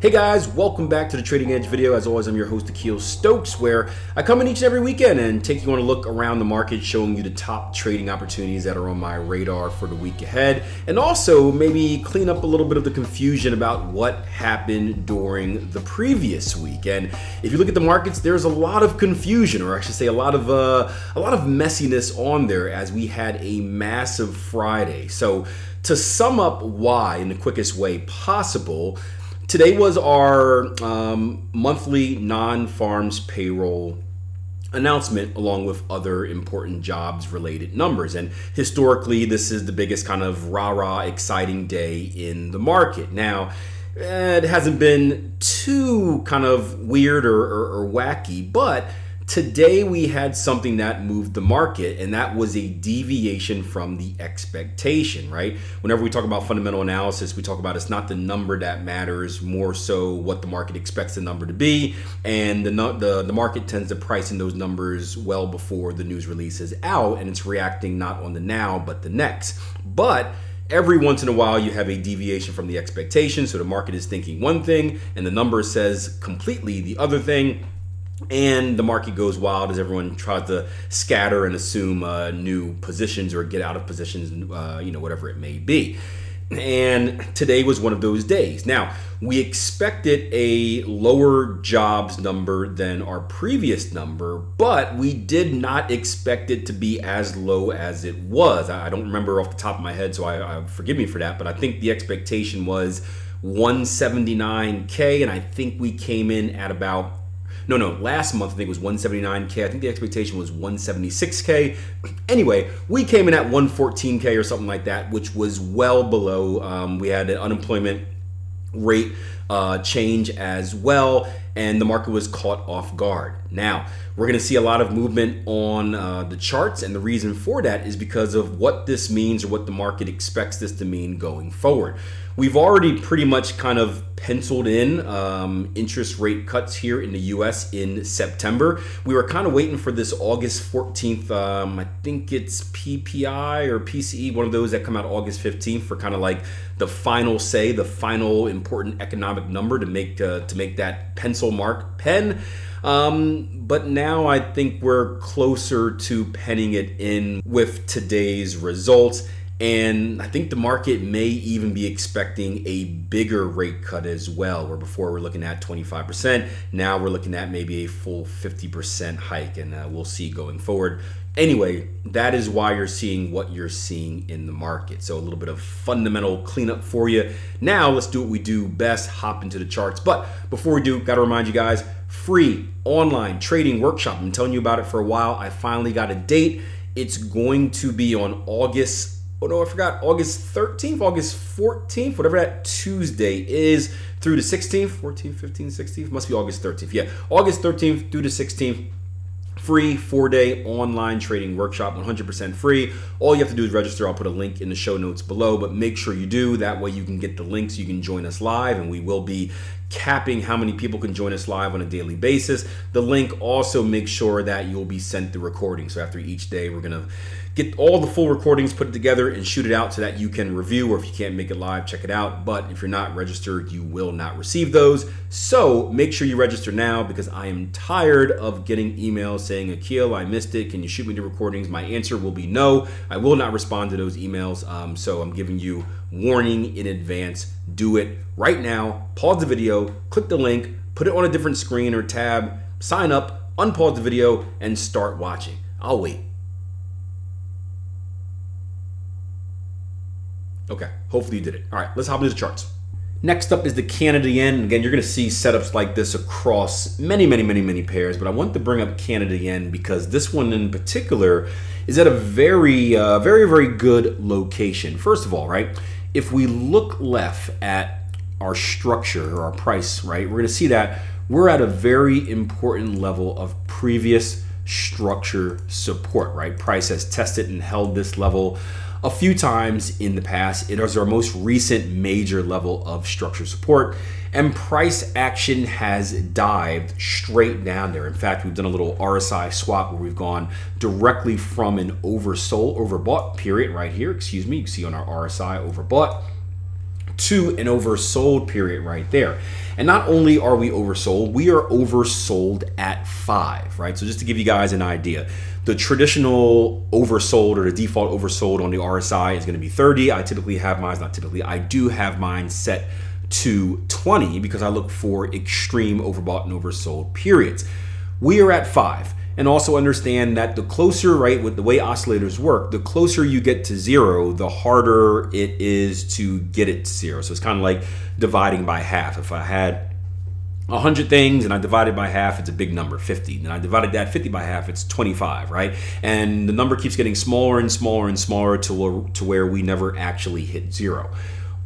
Hey guys, welcome back to the Trading Edge video. As always, I'm your host, Akil Stokes, where I come in each and every weekend and take you on a look around the market, showing you the top trading opportunities that are on my radar for the week ahead, and also maybe clean up a little bit of the confusion about what happened during the previous week. And if you look at the markets, there's a lot of confusion, or I should say a lot of messiness on there, as we had a massive Friday. So to sum up why in the quickest way possible, today was our monthly non-farms payroll announcement, along with other important jobs related numbers. And historically, this is the biggest kind of rah-rah exciting day in the market. Now, it hasn't been too kind of weird or wacky, but today we had something that moved the market, and that was a deviation from the expectation, right? Whenever we talk about fundamental analysis, we talk about it's not the number that matters, more so what the market expects the number to be, and the market tends to price in those numbers well before the news release is out, and it's reacting not on the now but the next. But every once in a while you have a deviation from the expectation, so the market is thinking one thing and the number says completely the other thing. And the market goes wild as everyone tries to scatter and assume new positions or get out of positions, whatever it may be. And today was one of those days. Now, we expected a lower jobs number than our previous number, but we did not expect it to be as low as it was. I don't remember off the top of my head, so I forgive me for that, but I think the expectation was 179K, and I think we came in at about last month I think it was 179K. I think the expectation was 176K. Anyway, we came in at 114K or something like that, which was well below. We had an unemployment rate change as well, and the market was caught off guard. Now, we're going to see a lot of movement on the charts, and the reason for that is because of what this means, or what the market expects this to mean going forward. We've already pretty much kind of penciled in interest rate cuts here in the US in September. We were kind of waiting for this August 14th, I think it's PPI or PCE, one of those that come out August 15th, for kind of like the final say, the final important economic number to make that pencil mark pen. But now I think we're closer to penning it in with today's results. And I think the market may even be expecting a bigger rate cut as well, where before we're looking at 25%. Now we're looking at maybe a full 50% hike, and we'll see going forward. Anyway, that is why you're seeing what you're seeing in the market. So a little bit of fundamental cleanup for you. Now let's do what we do best, hop into the charts. But before we do, got to remind you guys, free online trading workshop. I've been telling you about it for a while. I finally got a date. It's going to be on August 13th, August 14th, whatever that Tuesday is, through the 16th, 14th, 15th, 16th, must be August 13th. Yeah, August 13th through the 16th. Free 4-day online trading workshop, 100% free. All you have to do is register. I'll put a link in the show notes below, but make sure you do. That way you can get the link so you can join us live, and we will be capping how many people can join us live on a daily basis. The link also makes sure that you'll be sent the recording. So after each day, we're going to get all the full recordings, put it together, and shoot it out so that you can review, or if you can't make it live, check it out. But if you're not registered, you will not receive those. So make sure you register now, because I am tired of getting emails saying, Akil, I missed it. Can you shoot me the recordings? My answer will be no. I will not respond to those emails. So I'm giving you warning in advance. Do it right now. Pause the video, click the link, put it on a different screen or tab, sign up, unpause the video, and start watching. I'll wait. Okay, hopefully you did it. All right, let's hop into the charts. Next up is the Canada yen. Again, you're going to see setups like this across many pairs, but I want to bring up Canada yen because this one in particular is at a very good location. First of all, right, if we look left at our structure or our price, right, we're going to see that we're at a very important level of previous structure support, right? Price has tested and held this level a few times in the past. It is our most recent major level of structure support, and price action has dived straight down there. In fact, we've done a little RSI swap where we've gone directly from an overbought period right here, you can see on our RSI overbought, to an oversold period right there. And not only are we oversold, we are oversold at 5, right? So just to give you guys an idea, the traditional oversold or the default oversold on the RSI is going to be 30. I typically have mine, not typically, I do have mine set to 20 because I look for extreme overbought and oversold periods. We are at 5. And also understand that the closer, right, with the way oscillators work, the closer you get to 0, the harder it is to get it to 0. So it's kind of like dividing by half. If I had 100 things and I divided by half, it's a big number, 50. And I divided that 50 by half, it's 25, right? And the number keeps getting smaller and smaller and smaller to where we never actually hit 0.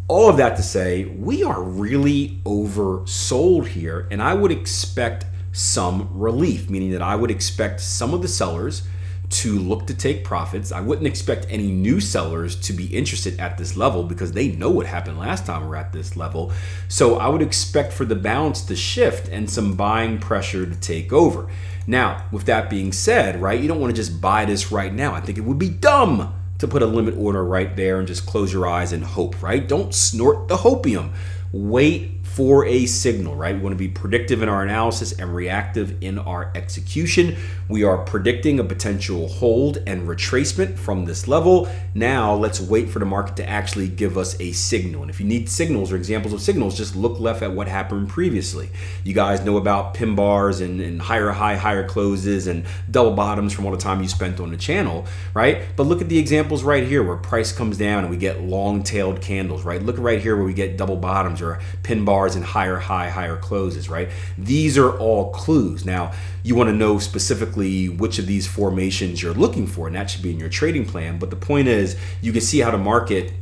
All of that to say, we are really oversold here, and I would expect some relief, meaning that I would expect some of the sellers to look to take profits. I wouldn't expect any new sellers to be interested at this level because they know what happened last time we're at this level. So I would expect for the balance to shift and some buying pressure to take over. Now, with that being said, right, you don't want to just buy this right now. I think it would be dumb to put a limit order right there and just close your eyes and hope, right? Don't snort the hopium. Wait for a signal, right? We want to be predictive in our analysis and reactive in our execution. We are predicting a potential hold and retracement from this level. Now let's wait for the market to actually give us a signal. And if you need signals or examples of signals, just look left at what happened previously. You guys know about pin bars and higher high, higher closes and double bottoms from all the time you spent on the channel, right? But look at the examples right here where price comes down and we get long-tailed candles, right? Look right here where we get double bottoms or pin bars and higher high, higher closes, right? These are all clues. Now, you want to know specifically which of these formations you're looking for, and that should be in your trading plan. But the point is, you can see how the market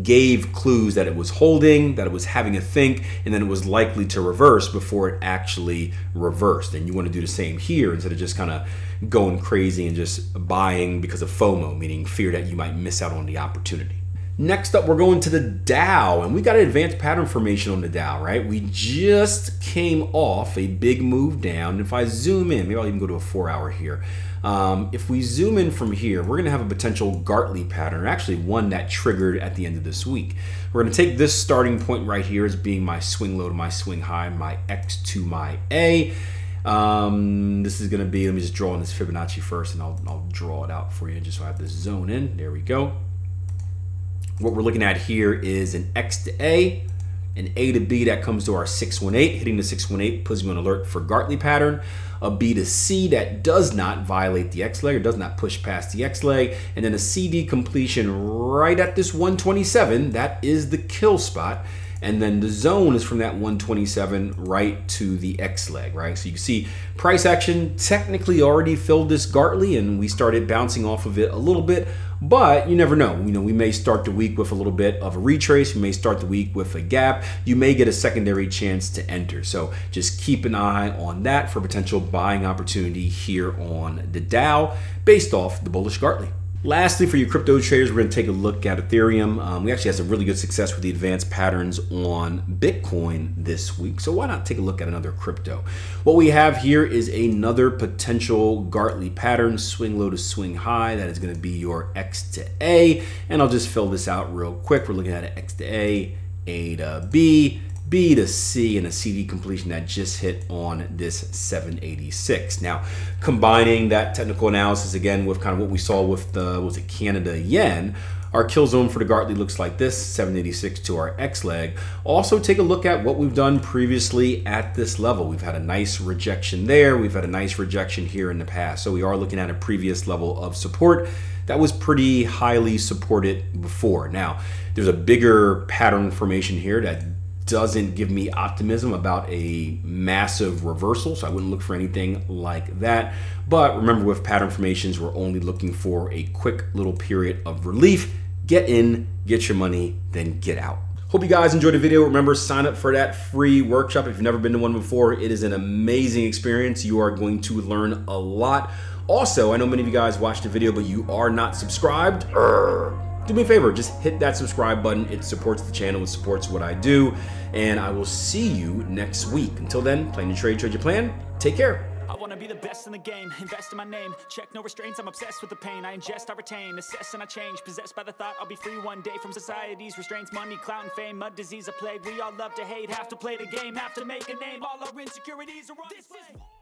gave clues that it was holding, that it was having a think, and then it was likely to reverse before it actually reversed. And you want to do the same here instead of just kind of going crazy and just buying because of FOMO, meaning fear that you might miss out on the opportunity. Next up, we're going to the Dow, and we got an advanced pattern formation on the Dow, right? We just came off a big move down. If I zoom in, maybe I'll even go to a 4-hour here. If we zoom in from here, we're gonna have a potential Gartley pattern, actually one that triggered at the end of this week. We're gonna take this starting point right here as being my swing low to my swing high, my X to my A. This is gonna be, let me just draw in this Fibonacci first, and I'll draw it out for you just so I have this zone in. There we go. What we're looking at here is an X to A, an A to B that comes to our 618. Hitting the 618 puts you on alert for Gartley pattern. A B to C that does not violate the X leg or does not push past the X leg. And then a CD completion right at this 127. That is the kill spot. And then the zone is from that 127 right to the X leg, right? So you can see price action technically already filled this Gartley, and we started bouncing off of it a little bit, but you never know. You know, we may start the week with a little bit of a retrace. We may start the week with a gap. You may get a secondary chance to enter. So just keep an eye on that for potential buying opportunity here on the Dow based off the bullish Gartley. Lastly, for you crypto traders, we're going to take a look at Ethereum. We actually had some really good success with the advanced patterns on Bitcoin this week, so why not take a look at another crypto? What we have here is another potential Gartley pattern, swing low to swing high. That is going to be your X to A, and I'll just fill this out real quick. We're looking at an X to A to B, B to C, and a CD completion that just hit on this 786. Now, combining that technical analysis again with kind of what we saw with the, was it Canada yen, our kill zone for the Gartley looks like this, 786 to our X leg. Also take a look at what we've done previously at this level. We've had a nice rejection there. We've had a nice rejection here in the past. So we are looking at a previous level of support that was pretty highly supported before. Now, there's a bigger pattern formation here that doesn't give me optimism about a massive reversal, so I wouldn't look for anything like that. But remember, with pattern formations, we're only looking for a quick little period of relief. Get in, get your money, then get out. Hope you guys enjoyed the video. Remember, sign up for that free workshop if you've never been to one before. It is an amazing experience. You are going to learn a lot. Also, I know many of you guys watched the video, but you are not subscribed. Do me a favor, just hit that subscribe button. It supports the channel, it supports what I do, and I will see you next week. Until then, plan your trade, trade your plan. Take care. I wanna be the best in the game, invest in my name. Check no restraints, I'm obsessed with the pain. I ingest, I retain, assess and I change. Possessed by the thought I'll be free one day from society's restraints. Money, clout and fame, mud, disease, a plague. We all love to hate, have to play the game, have to make a name. All our insecurities are on display.